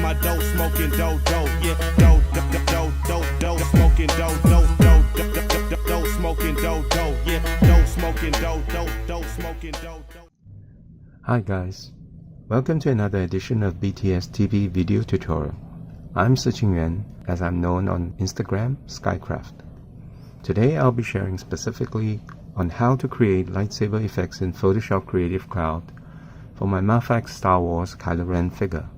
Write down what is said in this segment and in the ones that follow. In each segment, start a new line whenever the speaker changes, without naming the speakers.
my dough, smoking dough, yeah, dough, smoking dough, smoking dough, yeah, smoking dough, smoking dough.
Hi guys, welcome to another edition of BTSTP video tutorial. I'm Shi Qing Yuan, as I'm known on Instagram, Skycraft. Today I'll be sharing specifically on how to create lightsaber effects in Photoshop Creative Cloud for my Mafex Star Wars Kylo Ren figure.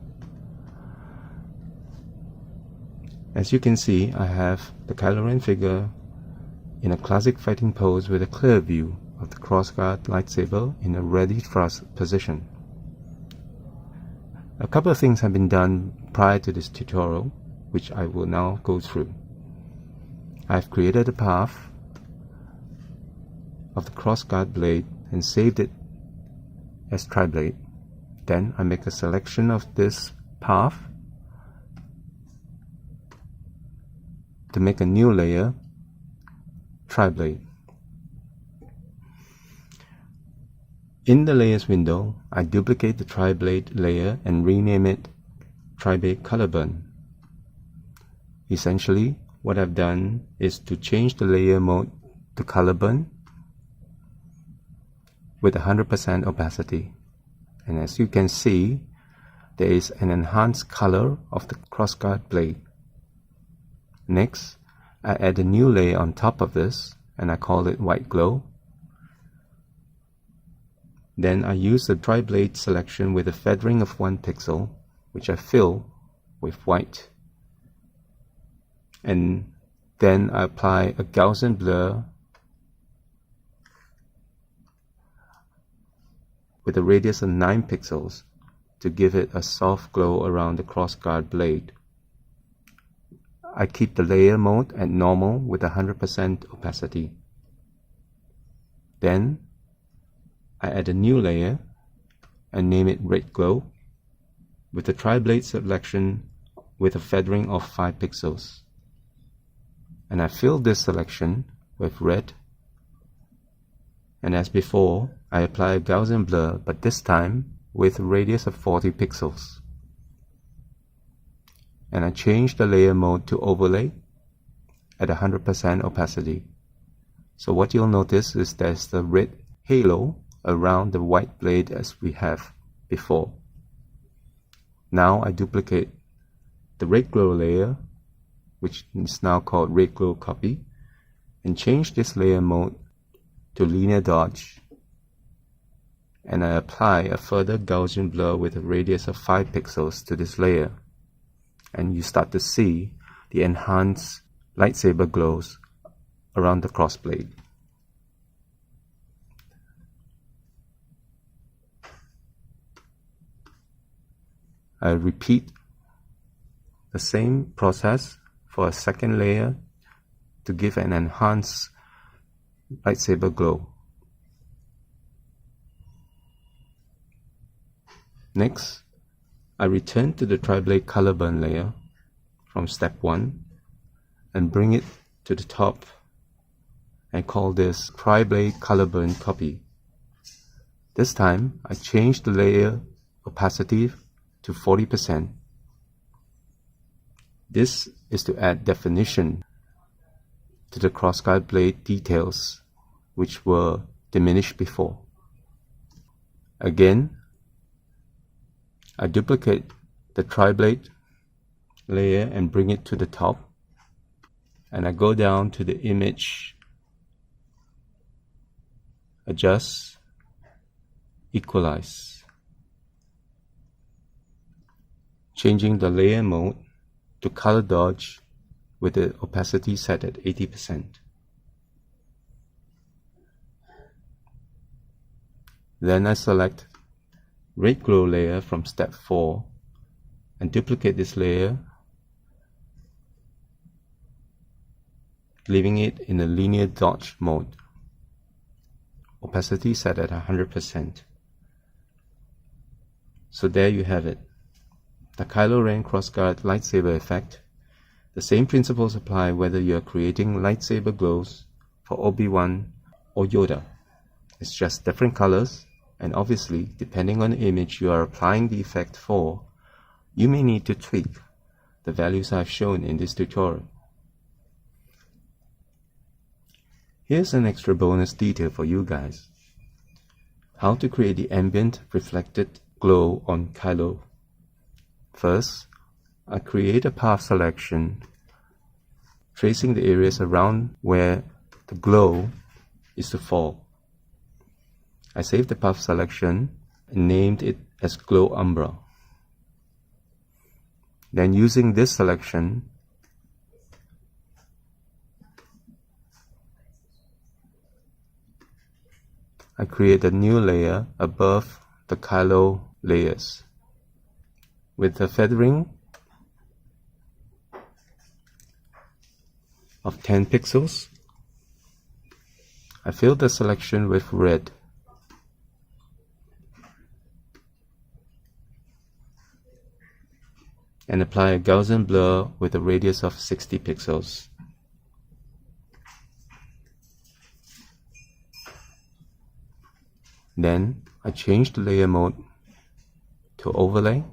As you can see, I have the Kylo Ren figure in a classic fighting pose with a clear view of the crossguard lightsaber in a ready thrust position. A couple of things have been done prior to this tutorial, which I will now go through. I've created a path of the crossguard blade and saved it as tri-blade. Then I make a selection of this path to make a new layer, tri-blade. In the layers window, I duplicate the tri-blade layer and rename it tri-blade color burn. Essentially, what I've done is to change the layer mode to color burn with 100% opacity. And as you can see, there is an enhanced color of the crossguard blade. Next, I add a new layer on top of this, and I call it white glow. Then I use the tri-blade selection with a feathering of 1 pixel, which I fill with white. And then I apply a Gaussian blur with a radius of 9 pixels to give it a soft glow around the crossguard blade. I keep the layer mode at normal with 100% opacity. Then I add a new layer and name it red glow with the tri-blade selection with a feathering of 5 pixels. And I fill this selection with red. And as before, I apply a Gaussian blur, but this time with a radius of 40 pixels. And I change the layer mode to overlay at 100% opacity. So what you'll notice is there's the red halo around the white blade as we have before. Now I duplicate the red glow layer, which is now called red glow copy, and change this layer mode to linear dodge, and I apply a further Gaussian blur with a radius of 5 pixels to this layer, and you start to see the enhanced lightsaber glows around the crossblade. I repeat the same process for a second layer to give an enhanced lightsaber glow. Next, I return to the tri-blade color burn layer from step 1 and bring it to the top and call this tri-blade color burn copy. This time, I change the layer opacity to 40%. This is to add definition to the crossguard blade details which were diminished before. Again, I duplicate the tri-blade layer and bring it to the top, and I go down to the image, adjust, equalize, changing the layer mode to color dodge with the opacity set at 80%. Then I select red glow layer from step 4 and duplicate this layer, leaving it in a linear dodge mode. Opacity set at 100%. So there you have it. The Kylo Ren crossguard lightsaber effect. The same principles apply whether you are creating lightsaber glows for Obi-Wan or Yoda. It's just different colors, and obviously, depending on the image you are applying the effect for, you may need to tweak the values I've shown in this tutorial. Here's an extra bonus detail for you guys. How to create the ambient reflected glow on Kylo. First, I create a path selection, tracing the areas around where the glow is to fall. I saved the path selection and named it as Glow Umbra. Then using this selection, I create a new layer above the Kylo layers. With the feathering of 10 pixels, I fill the selection with red. And apply a Gaussian blur with a radius of 60 pixels. Then I change the layer mode to overlay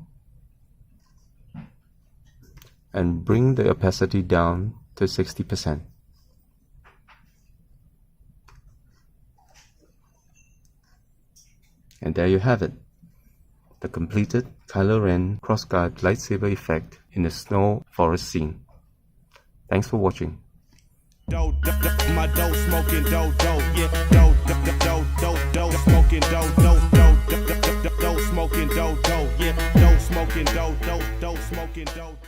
and bring the opacity down to 60%. And there you have it, the completed Kylo Ren cross-guard lightsaber effect in the snow forest scene. Thanks for watching.
My dough smoking dough, yeah, dough smoking dough, smoking dough, yeah, dough smoking dough, smoking dough.